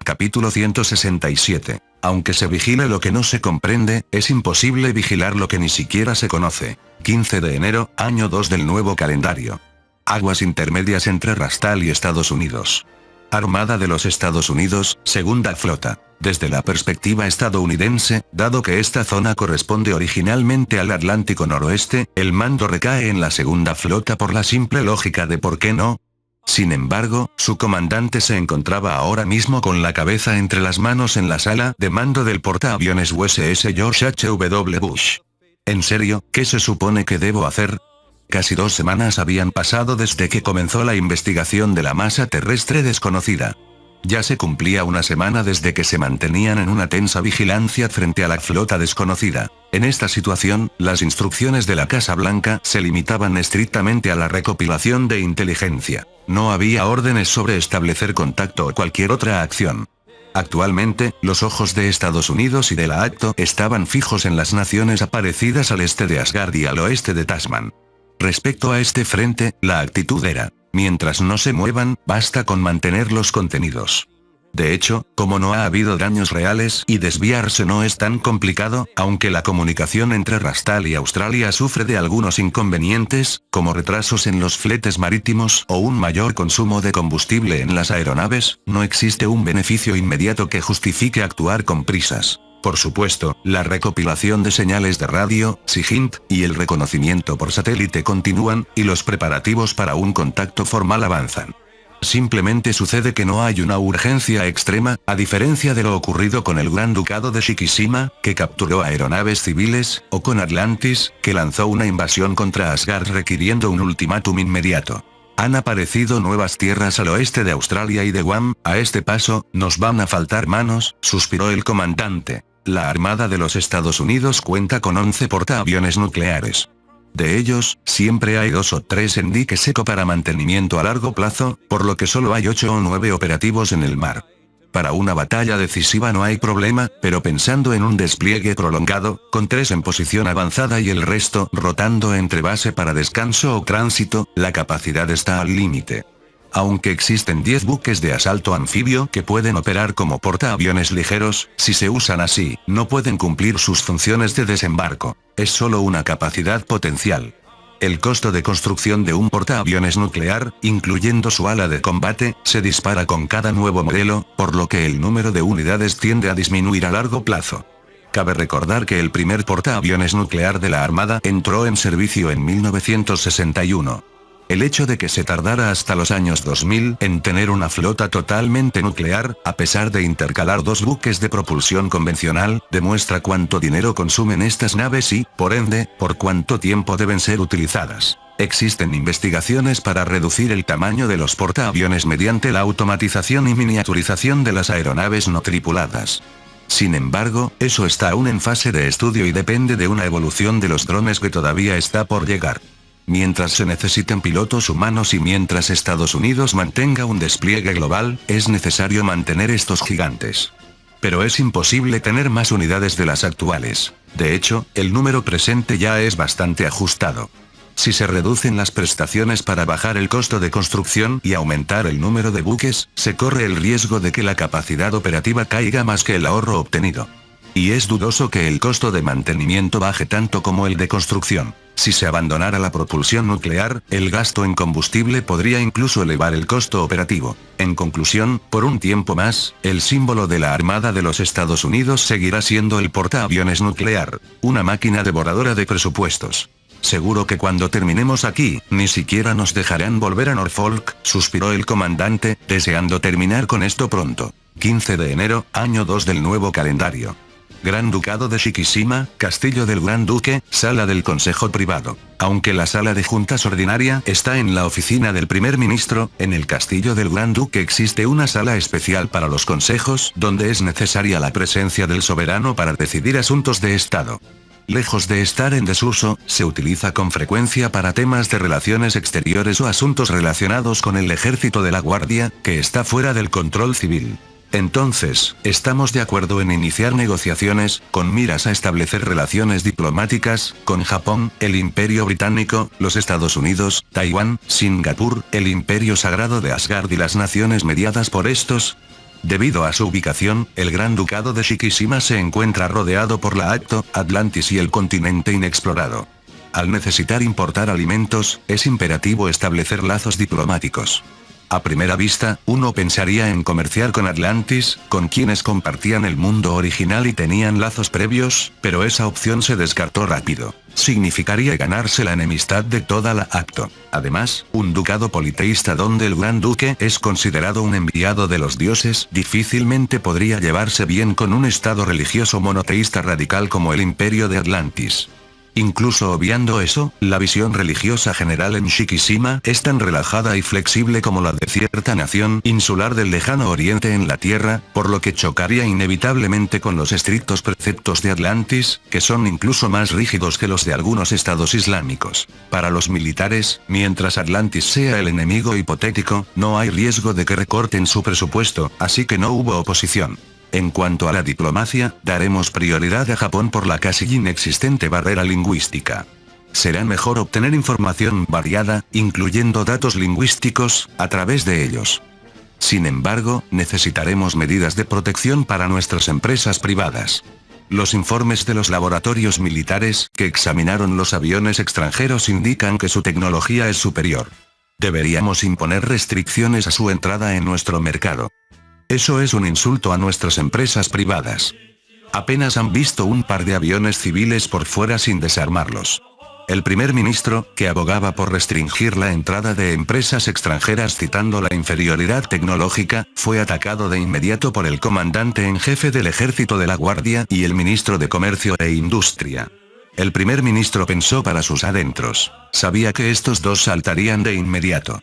Capítulo 167. Aunque se vigile lo que no se comprende, es imposible vigilar lo que ni siquiera se conoce. 15 de enero, año 2 del nuevo calendario. Aguas intermedias entre Rastal y Estados Unidos. Armada de los Estados Unidos, Segunda Flota. Desde la perspectiva estadounidense, dado que esta zona corresponde originalmente al Atlántico Noroeste, el mando recae en la Segunda Flota por la simple lógica de ¿por qué no? Sin embargo, su comandante se encontraba ahora mismo con la cabeza entre las manos en la sala de mando del portaaviones USS George H.W. Bush. ¿En serio, qué se supone que debo hacer? Casi 2 semanas habían pasado desde que comenzó la investigación de la masa terrestre desconocida. Ya se cumplía una semana desde que se mantenían en una tensa vigilancia frente a la flota desconocida. En esta situación, las instrucciones de la Casa Blanca se limitaban estrictamente a la recopilación de inteligencia. No había órdenes sobre establecer contacto o cualquier otra acción. Actualmente, los ojos de Estados Unidos y de la ACTO estaban fijos en las naciones aparecidas al este de Asgard y al oeste de Tasman. Respecto a este frente, la actitud era, mientras no se muevan, basta con mantenerlos contenidos. De hecho, como no ha habido daños reales y desviarse no es tan complicado, aunque la comunicación entre Rastal y Australia sufre de algunos inconvenientes, como retrasos en los fletes marítimos o un mayor consumo de combustible en las aeronaves, no existe un beneficio inmediato que justifique actuar con prisas. Por supuesto, la recopilación de señales de radio, SIGINT, y el reconocimiento por satélite continúan, y los preparativos para un contacto formal avanzan. Simplemente sucede que no hay una urgencia extrema, a diferencia de lo ocurrido con el Gran Ducado de Shikishima, que capturó aeronaves civiles, o con Atlantis, que lanzó una invasión contra Asgard requiriendo un ultimátum inmediato. Han aparecido nuevas tierras al oeste de Australia y de Guam, a este paso, nos van a faltar manos, suspiró el comandante. La Armada de los Estados Unidos cuenta con 11 portaaviones nucleares. De ellos, siempre hay 2 o 3 en dique seco para mantenimiento a largo plazo, por lo que solo hay 8 o 9 operativos en el mar. Para una batalla decisiva no hay problema, pero pensando en un despliegue prolongado, con 3 en posición avanzada y el resto rotando entre base para descanso o tránsito, la capacidad está al límite. Aunque existen 10 buques de asalto anfibio que pueden operar como portaaviones ligeros, si se usan así, no pueden cumplir sus funciones de desembarco. Es solo una capacidad potencial. El costo de construcción de un portaaviones nuclear, incluyendo su ala de combate, se dispara con cada nuevo modelo, por lo que el número de unidades tiende a disminuir a largo plazo. Cabe recordar que el primer portaaviones nuclear de la Armada entró en servicio en 1961. El hecho de que se tardara hasta los años 2000 en tener una flota totalmente nuclear, a pesar de intercalar 2 buques de propulsión convencional, demuestra cuánto dinero consumen estas naves y, por ende, por cuánto tiempo deben ser utilizadas. Existen investigaciones para reducir el tamaño de los portaaviones mediante la automatización y miniaturización de las aeronaves no tripuladas. Sin embargo, eso está aún en fase de estudio y depende de una evolución de los drones que todavía está por llegar. Mientras se necesiten pilotos humanos y mientras Estados Unidos mantenga un despliegue global, es necesario mantener estos gigantes. Pero es imposible tener más unidades de las actuales. De hecho, el número presente ya es bastante ajustado. Si se reducen las prestaciones para bajar el costo de construcción y aumentar el número de buques, se corre el riesgo de que la capacidad operativa caiga más que el ahorro obtenido. Y es dudoso que el costo de mantenimiento baje tanto como el de construcción. Si se abandonara la propulsión nuclear, el gasto en combustible podría incluso elevar el costo operativo. En conclusión, por un tiempo más, el símbolo de la Armada de los Estados Unidos seguirá siendo el portaaviones nuclear, una máquina devoradora de presupuestos. Seguro que cuando terminemos aquí, ni siquiera nos dejarán volver a Norfolk, suspiró el comandante, deseando terminar con esto pronto. 15 de enero, año 2 del nuevo calendario. Gran Ducado de Shikishima, Castillo del Gran Duque, Sala del Consejo Privado. Aunque la sala de juntas ordinaria está en la oficina del primer ministro, en el Castillo del Gran Duque existe una sala especial para los consejos, donde es necesaria la presencia del soberano para decidir asuntos de Estado. Lejos de estar en desuso, se utiliza con frecuencia para temas de relaciones exteriores o asuntos relacionados con el ejército de la Guardia, que está fuera del control civil. Entonces, estamos de acuerdo en iniciar negociaciones, con miras a establecer relaciones diplomáticas, con Japón, el Imperio Británico, los Estados Unidos, Taiwán, Singapur, el Imperio Sagrado de Asgard y las naciones mediadas por estos. Debido a su ubicación, el Gran Ducado de Shikishima se encuentra rodeado por la Ahto, Atlantis y el continente inexplorado. Al necesitar importar alimentos, es imperativo establecer lazos diplomáticos. A primera vista, uno pensaría en comerciar con Atlantis, con quienes compartían el mundo original y tenían lazos previos, pero esa opción se descartó rápido. Significaría ganarse la enemistad de toda la Ahto. Además, un ducado politeísta donde el gran duque es considerado un enviado de los dioses difícilmente podría llevarse bien con un estado religioso monoteísta radical como el Imperio de Atlantis. Incluso obviando eso, la visión religiosa general en Shikishima es tan relajada y flexible como la de cierta nación insular del lejano oriente en la Tierra, por lo que chocaría inevitablemente con los estrictos preceptos de Atlantis, que son incluso más rígidos que los de algunos estados islámicos. Para los militares, mientras Atlantis sea el enemigo hipotético, no hay riesgo de que recorten su presupuesto, así que no hubo oposición. En cuanto a la diplomacia, daremos prioridad a Japón por la casi inexistente barrera lingüística. Será mejor obtener información variada, incluyendo datos lingüísticos, a través de ellos. Sin embargo, necesitaremos medidas de protección para nuestras empresas privadas. Los informes de los laboratorios militares que examinaron los aviones extranjeros indican que su tecnología es superior. Deberíamos imponer restricciones a su entrada en nuestro mercado. Eso es un insulto a nuestras empresas privadas. Apenas han visto un par de aviones civiles por fuera sin desarmarlos. El primer ministro, que abogaba por restringir la entrada de empresas extranjeras citando la inferioridad tecnológica, fue atacado de inmediato por el comandante en jefe del ejército de la Guardia y el ministro de Comercio e Industria. El primer ministro pensó para sus adentros. Sabía que estos dos saltarían de inmediato.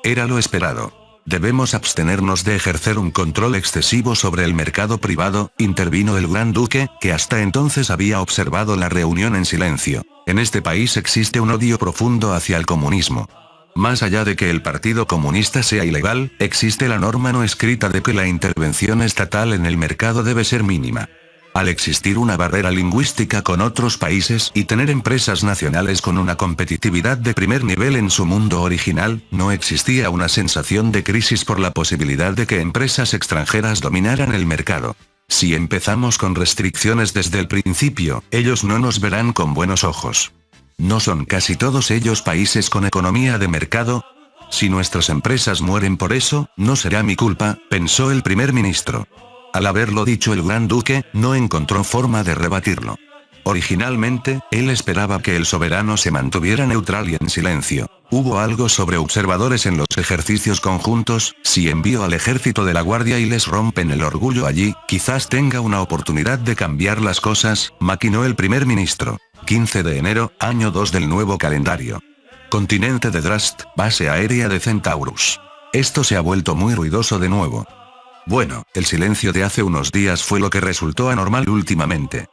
Era lo esperado. Debemos abstenernos de ejercer un control excesivo sobre el mercado privado, intervino el gran duque, que hasta entonces había observado la reunión en silencio. En este país existe un odio profundo hacia el comunismo. Más allá de que el Partido Comunista sea ilegal, existe la norma no escrita de que la intervención estatal en el mercado debe ser mínima. Al existir una barrera lingüística con otros países y tener empresas nacionales con una competitividad de primer nivel en su mundo original, no existía una sensación de crisis por la posibilidad de que empresas extranjeras dominaran el mercado. Si empezamos con restricciones desde el principio, ellos no nos verán con buenos ojos. ¿No son casi todos ellos países con economía de mercado? Si nuestras empresas mueren por eso, no será mi culpa, pensó el primer ministro. Al haberlo dicho el gran duque, no encontró forma de rebatirlo. Originalmente, él esperaba que el soberano se mantuviera neutral y en silencio. Hubo algo sobre observadores en los ejercicios conjuntos, si envío al ejército de la Guardia y les rompen el orgullo allí, quizás tenga una oportunidad de cambiar las cosas, maquinó el primer ministro. 15 de enero, año 2 del nuevo calendario. Continente de Drast, base aérea de Centaurus. Esto se ha vuelto muy ruidoso de nuevo. Bueno, el silencio de hace unos días fue lo que resultó anormal últimamente.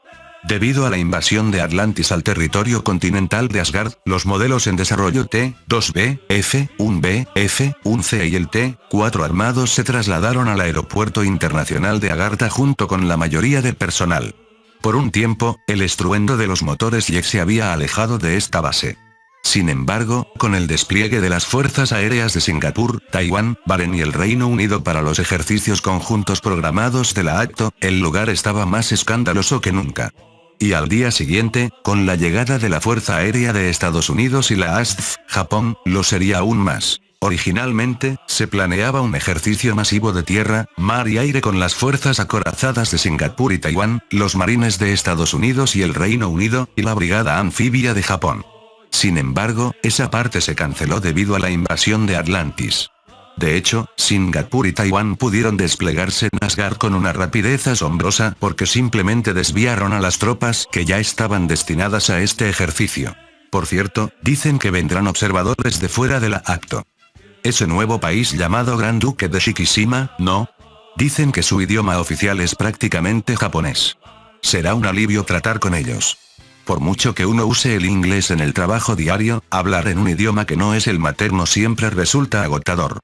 Debido a la invasión de Atlantis al territorio continental de Asgard, los modelos en desarrollo T-2B, F-1B, F-1C y el T-4 armados se trasladaron al aeropuerto internacional de Agartha junto con la mayoría del personal. Por un tiempo, el estruendo de los motores Jet se había alejado de esta base. Sin embargo, con el despliegue de las fuerzas aéreas de Singapur, Taiwán, Bahrein y el Reino Unido para los ejercicios conjuntos programados de la ACTO, el lugar estaba más escandaloso que nunca. Y al día siguiente, con la llegada de la Fuerza Aérea de Estados Unidos y la ASDF, Japón, lo sería aún más. Originalmente, se planeaba un ejercicio masivo de tierra, mar y aire con las fuerzas acorazadas de Singapur y Taiwán, los marines de Estados Unidos y el Reino Unido, y la Brigada Anfibia de Japón. Sin embargo, esa parte se canceló debido a la invasión de Atlantis. De hecho, Singapur y Taiwán pudieron desplegarse en Asgard con una rapidez asombrosa porque simplemente desviaron a las tropas que ya estaban destinadas a este ejercicio. Por cierto, dicen que vendrán observadores de fuera de la ACTO. Ese nuevo país llamado Gran Duque de Shikishima, ¿no? Dicen que su idioma oficial es prácticamente japonés. Será un alivio tratar con ellos. Por mucho que uno use el inglés en el trabajo diario, hablar en un idioma que no es el materno siempre resulta agotador.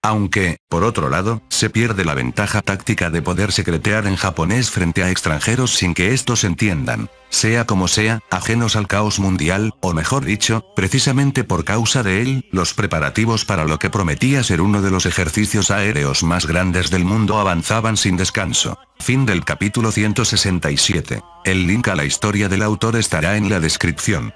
Aunque, por otro lado, se pierde la ventaja táctica de poder secretear en japonés frente a extranjeros sin que estos entiendan. Sea como sea, ajenos al caos mundial, o mejor dicho, precisamente por causa de él, los preparativos para lo que prometía ser uno de los ejercicios aéreos más grandes del mundo avanzaban sin descanso. Fin del capítulo 167. El link a la historia del autor estará en la descripción.